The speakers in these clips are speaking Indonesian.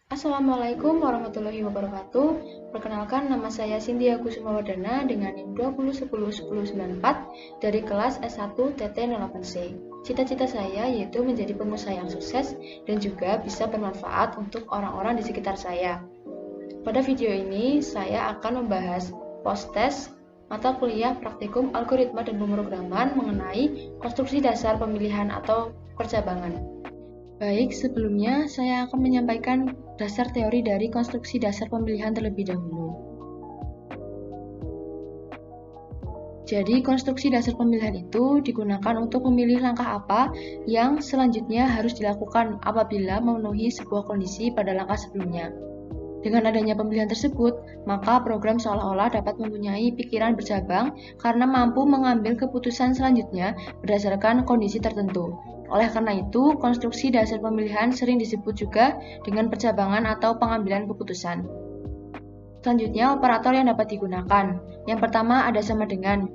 Assalamualaikum warahmatullahi wabarakatuh. Perkenalkan, nama saya Cynthia Kusumawardana dengan NIM 20101094 dari kelas S1 TT08C. Cita-cita saya yaitu menjadi pengusaha yang sukses dan juga bisa bermanfaat untuk orang-orang di sekitar saya. Pada video ini, saya akan membahas post-test mata kuliah praktikum algoritma dan pemrograman mengenai konstruksi dasar pemilihan atau percabangan. Baik, sebelumnya saya akan menyampaikan dasar teori dari konstruksi dasar pemilihan terlebih dahulu. Jadi, konstruksi dasar pemilihan itu digunakan untuk memilih langkah apa yang selanjutnya harus dilakukan apabila memenuhi sebuah kondisi pada langkah sebelumnya. Dengan adanya pemilihan tersebut, maka program seolah-olah dapat mempunyai pikiran bercabang karena mampu mengambil keputusan selanjutnya berdasarkan kondisi tertentu. Oleh karena itu, konstruksi dasar pemilihan sering disebut juga dengan percabangan atau pengambilan keputusan. Selanjutnya, operator yang dapat digunakan. Yang pertama ada sama dengan.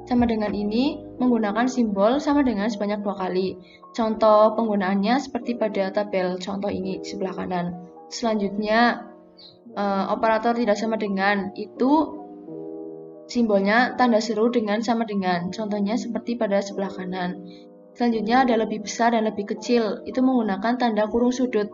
Sama dengan ini menggunakan simbol sama dengan sebanyak 2 kali. Contoh penggunaannya seperti pada tabel contoh ini di sebelah kanan. Selanjutnya, operator tidak sama dengan itu simbolnya tanda seru dengan sama dengan. Contohnya seperti pada sebelah kanan. Selanjutnya ada lebih besar dan lebih kecil, itu menggunakan tanda kurung sudut.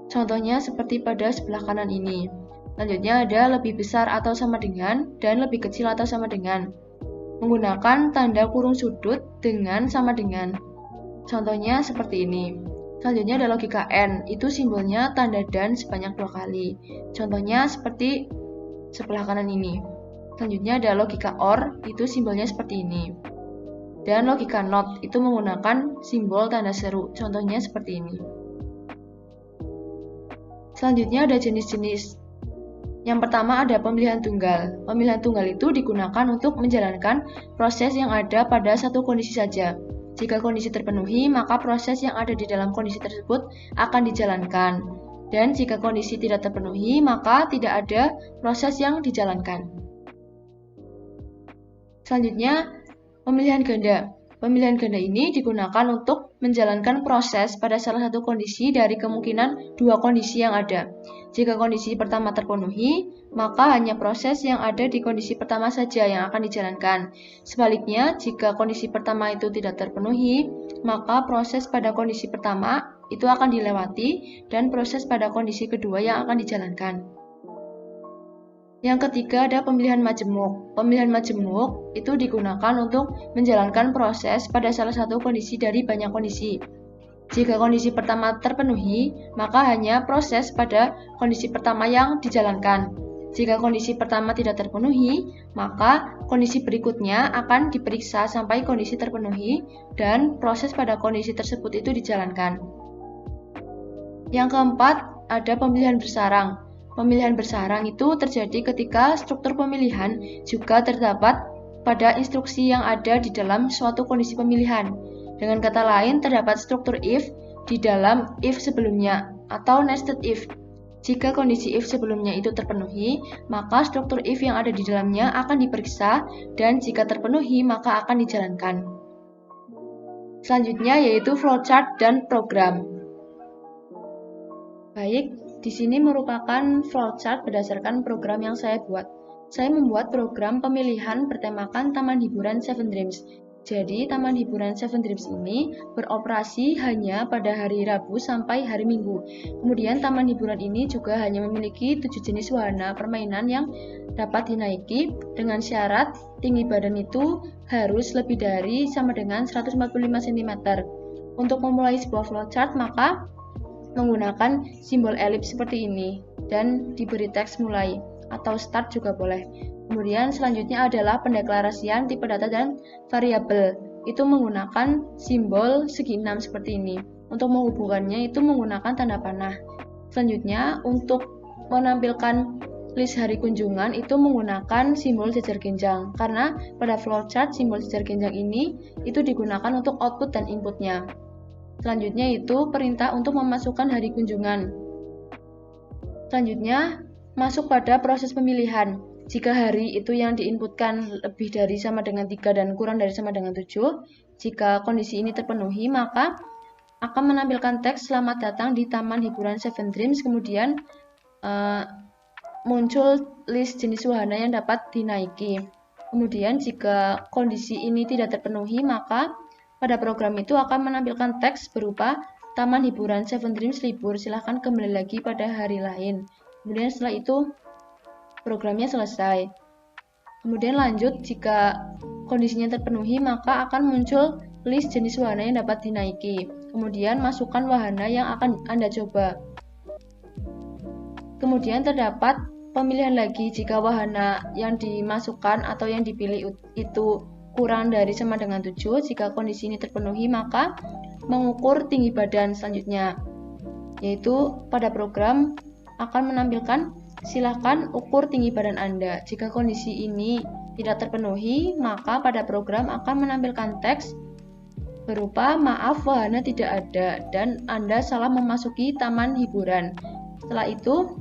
Contohnya seperti pada sebelah kanan ini. Selanjutnya ada lebih besar atau sama dengan dan lebih kecil atau sama dengan. Menggunakan tanda kurung sudut dengan sama dengan. Contohnya seperti ini. Selanjutnya ada logika AND, itu simbolnya tanda dan sebanyak 2 kali. Contohnya seperti sebelah kanan ini. Selanjutnya ada logika OR, itu simbolnya seperti ini. Dan logika NOT itu menggunakan simbol tanda seru, contohnya seperti ini. Selanjutnya ada jenis-jenis. Yang pertama ada pemilihan tunggal. Pemilihan tunggal itu digunakan untuk menjalankan proses yang ada pada satu kondisi saja. Jika kondisi terpenuhi, maka proses yang ada di dalam kondisi tersebut akan dijalankan. Dan jika kondisi tidak terpenuhi, maka tidak ada proses yang dijalankan. Selanjutnya, pemilihan ganda. Pemilihan ganda ini digunakan untuk menjalankan proses pada salah satu kondisi dari kemungkinan 2 kondisi yang ada. Jika kondisi pertama terpenuhi, maka hanya proses yang ada di kondisi pertama saja yang akan dijalankan. Sebaliknya, jika kondisi pertama itu tidak terpenuhi, maka proses pada kondisi pertama itu akan dilewati dan proses pada kondisi kedua yang akan dijalankan. Yang ketiga ada pemilihan majemuk. Pemilihan majemuk itu digunakan untuk menjalankan proses pada salah satu kondisi dari banyak kondisi. Jika kondisi pertama terpenuhi, maka hanya proses pada kondisi pertama yang dijalankan. Jika kondisi pertama tidak terpenuhi, maka kondisi berikutnya akan diperiksa sampai kondisi terpenuhi dan proses pada kondisi tersebut itu dijalankan. Yang keempat ada pemilihan bersarang. Pemilihan bersarang itu terjadi ketika struktur pemilihan juga terdapat pada instruksi yang ada di dalam suatu kondisi pemilihan. Dengan kata lain, terdapat struktur if di dalam if sebelumnya atau nested if. Jika kondisi if sebelumnya itu terpenuhi, maka struktur if yang ada di dalamnya akan diperiksa dan jika terpenuhi, maka akan dijalankan. Selanjutnya yaitu flowchart dan program. Baik, di sini merupakan flowchart berdasarkan program yang saya buat. Saya membuat program pemilihan bertemakan Taman Hiburan Seven Dreams. Jadi, Taman Hiburan Seven Dreams ini beroperasi hanya pada hari Rabu sampai hari Minggu. Kemudian, Taman Hiburan ini juga hanya memiliki 7 jenis wahana permainan yang dapat dinaiki dengan syarat tinggi badan itu harus lebih dari sama dengan 145 cm. Untuk memulai sebuah flowchart, maka menggunakan simbol elips seperti ini dan diberi teks mulai atau start juga boleh. Kemudian selanjutnya adalah pendeklarasian tipe data dan variabel. Itu menggunakan simbol segi 6 seperti ini. Untuk menghubungkannya itu menggunakan tanda panah. Selanjutnya untuk menampilkan list hari kunjungan itu menggunakan simbol jejer genjang karena pada flowchart simbol jejer genjang ini itu digunakan untuk output dan inputnya. Selanjutnya itu perintah untuk memasukkan hari kunjungan. Selanjutnya, masuk pada proses pemilihan. Jika hari itu yang diinputkan lebih dari sama dengan 3 dan kurang dari sama dengan 7, jika kondisi ini terpenuhi, maka akan menampilkan teks selamat datang di Taman Hiburan Seven Dreams, kemudian muncul list jenis wahana yang dapat dinaiki. Kemudian jika kondisi ini tidak terpenuhi, maka pada program itu akan menampilkan teks berupa Taman Hiburan Seven Dreams libur, silahkan kembali lagi pada hari lain. Kemudian setelah itu programnya selesai. Kemudian lanjut, jika kondisinya terpenuhi, maka akan muncul list jenis wahana yang dapat dinaiki. Kemudian masukkan wahana yang akan Anda coba. Kemudian terdapat pemilihan lagi jika wahana yang dimasukkan atau yang dipilih itu kurang dari sama dengan 7. Jika kondisi ini terpenuhi, maka mengukur tinggi badan selanjutnya, yaitu pada program akan menampilkan silakan ukur tinggi badan Anda. Jika kondisi ini tidak terpenuhi, maka pada program akan menampilkan teks berupa maaf wahana tidak ada dan Anda salah memasuki taman hiburan. Setelah itu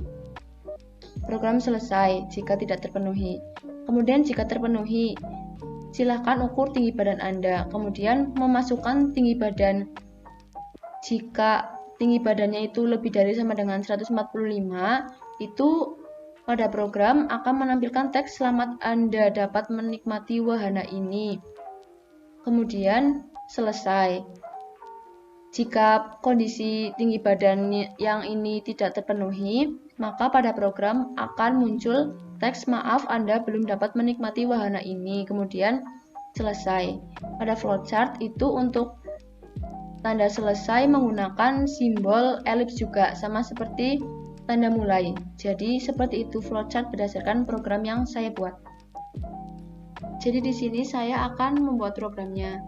program selesai jika tidak terpenuhi. Kemudian jika terpenuhi, silakan ukur tinggi badan Anda. Kemudian memasukkan tinggi badan. Jika tinggi badannya itu lebih dari sama dengan 145, itu pada program akan menampilkan teks selamat Anda dapat menikmati wahana ini. Kemudian selesai. Jika kondisi tinggi badan yang ini tidak terpenuhi, maka pada program akan muncul teks maaf Anda belum dapat menikmati wahana ini. Kemudian selesai. Pada flowchart itu untuk tanda selesai menggunakan simbol elips juga, sama seperti tanda mulai. Jadi seperti itu flowchart berdasarkan program yang saya buat. Jadi di sini saya akan membuat programnya.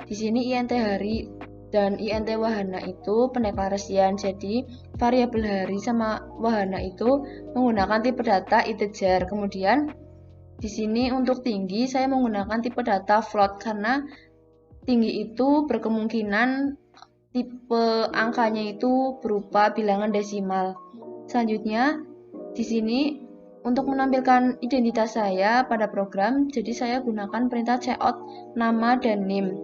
Di sini int hari dan int wahana itu pendeklarasian. Jadi variabel hari sama wahana itu menggunakan tipe data integer. Kemudian di sini untuk tinggi saya menggunakan tipe data float karena tinggi itu berkemungkinan tipe angkanya itu berupa bilangan desimal. Selanjutnya di sini untuk menampilkan identitas saya pada program, jadi saya gunakan perintah cout nama dan name.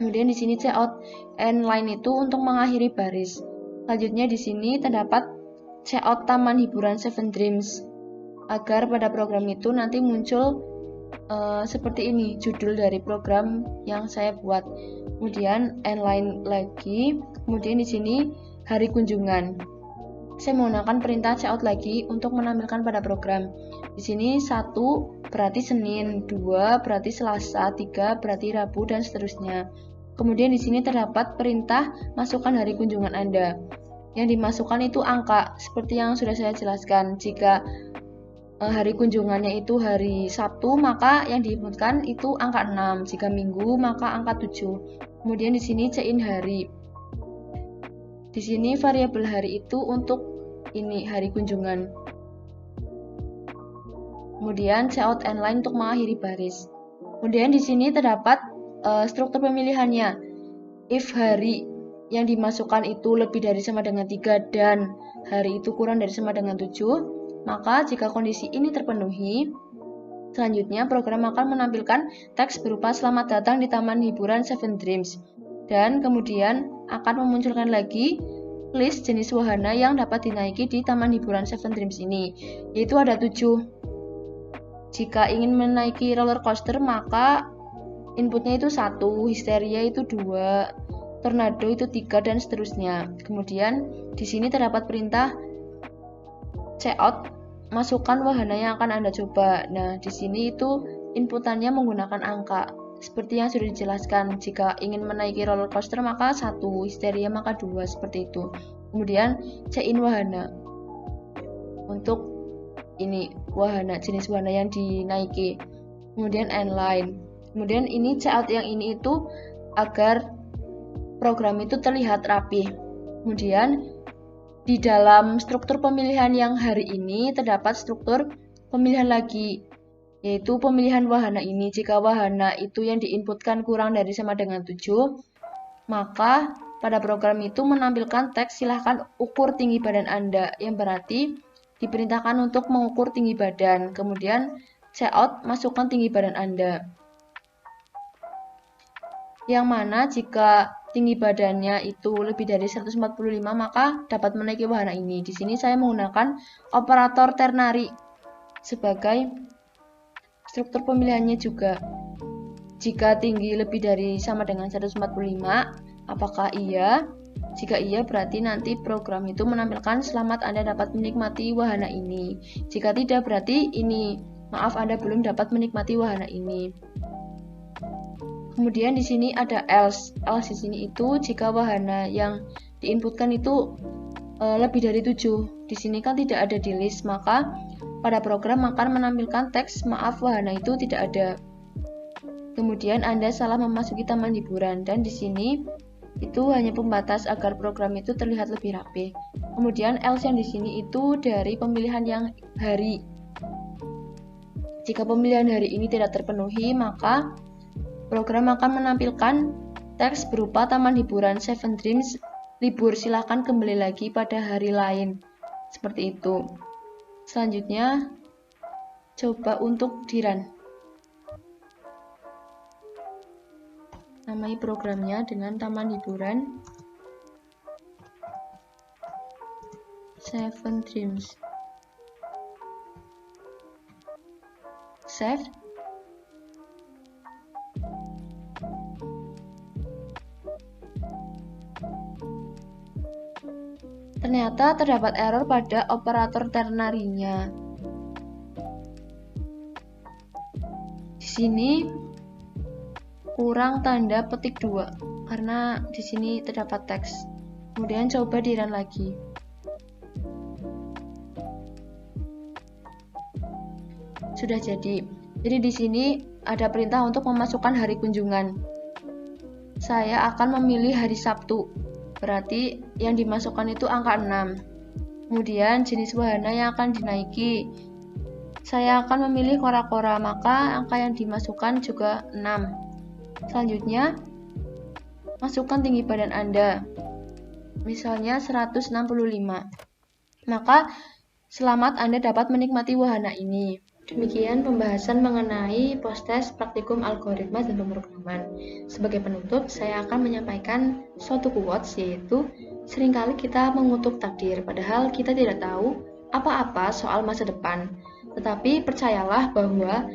Kemudian di sini cout end line itu untuk mengakhiri baris. Selanjutnya di sini terdapat cout taman hiburan Seven Dreams agar pada program itu nanti muncul seperti ini judul dari program yang saya buat. Kemudian end line lagi. Kemudian di sini hari kunjungan. Saya menggunakan perintah cout lagi untuk menampilkan pada program. Di sini 1 berarti Senin, 2 berarti Selasa, 3 berarti Rabu, dan seterusnya. Kemudian di sini terdapat perintah masukkan hari kunjungan Anda. Yang dimasukkan itu angka, seperti yang sudah saya jelaskan. Jika hari kunjungannya itu hari Sabtu, maka yang diinputkan itu angka 6. Jika Minggu, maka angka 7. Kemudian di sini cin hari. Di sini variabel hari itu untuk ini hari kunjungan. Kemudian cout end line untuk mengakhiri baris. Kemudian di sini terdapat struktur pemilihannya. If hari yang dimasukkan itu lebih dari sama dengan 3 dan hari itu kurang dari sama dengan 7, maka jika kondisi ini terpenuhi, selanjutnya program akan menampilkan teks berupa selamat datang di Taman Hiburan Seven Dreams. Dan kemudian akan memunculkan lagi list jenis wahana yang dapat dinaiki di Taman Hiburan Seven Dreams ini, yaitu ada 7. Jika ingin menaiki roller coaster, maka inputnya itu 1, histeria itu 2, tornado itu 3, dan seterusnya. Kemudian di sini terdapat perintah cout masukkan wahana yang akan Anda coba. Nah, di sini itu inputannya menggunakan angka. Seperti yang sudah dijelaskan, jika ingin menaiki roller coaster maka 1, histeria maka 2, seperti itu. Kemudian cin wahana. Untuk ini wahana, jenis wahana yang dinaiki. Kemudian end line. Kemudian ini cout yang ini itu agar program itu terlihat rapi. Kemudian di dalam struktur pemilihan yang hari ini terdapat struktur pemilihan lagi, yaitu pemilihan wahana ini. Jika wahana itu yang diinputkan kurang dari sama dengan 7, maka pada program itu menampilkan teks silahkan ukur tinggi badan Anda, yang berarti diperintahkan untuk mengukur tinggi badan. Kemudian cout masukkan tinggi badan Anda, yang mana jika tinggi badannya itu lebih dari 145 maka dapat menaiki wahana ini. Di sini saya menggunakan operator ternary sebagai struktur pemilihannya juga. Jika tinggi lebih dari sama dengan 145, apakah iya? Jika iya, berarti nanti program itu menampilkan selamat Anda dapat menikmati wahana ini. Jika tidak, berarti ini maaf Anda belum dapat menikmati wahana ini. Kemudian di sini ada else. Else di sini itu jika wahana yang diinputkan itu lebih dari 7. Di sini kan tidak ada di list, maka pada program akan menampilkan teks maaf wahana itu tidak ada. Kemudian Anda salah memasuki taman hiburan, dan di sini itu hanya pembatas agar program itu terlihat lebih rapi. Kemudian else yang di sini itu dari pemilihan yang hari. Jika pemilihan hari ini tidak terpenuhi, maka program akan menampilkan teks berupa Taman Hiburan Seven Dreams libur, silahkan kembali lagi pada hari lain. Seperti itu. Selanjutnya, coba untuk di-run. Namai programnya dengan Taman Hiburan Seven Dreams. Save. Ternyata terdapat error pada operator ternary-nya. Di sini kurang tanda petik 2 karena di sini terdapat teks. Kemudian coba di-run lagi. Sudah jadi. Jadi di sini ada perintah untuk memasukkan hari kunjungan. saya akan memilih hari Sabtu. Berarti yang dimasukkan itu angka 6. Kemudian jenis wahana yang akan dinaiki. Saya akan memilih kora-kora, maka angka yang dimasukkan juga 6. Selanjutnya, masukkan tinggi badan Anda. Misalnya 165. Maka selamat Anda dapat menikmati wahana ini. Demikian pembahasan mengenai post-test praktikum algoritma dan pemrograman. Sebagai penutup, saya akan menyampaikan suatu quotes, yaitu seringkali kita mengutuk takdir, padahal kita tidak tahu apa-apa soal masa depan. Tetapi percayalah bahwa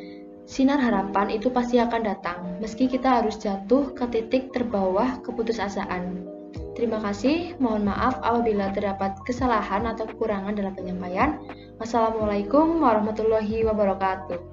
sinar harapan itu pasti akan datang, meski kita harus jatuh ke titik terbawah keputusasaan. Terima kasih, mohon maaf apabila terdapat kesalahan atau kekurangan dalam penyampaian. Wassalamualaikum warahmatullahi wabarakatuh.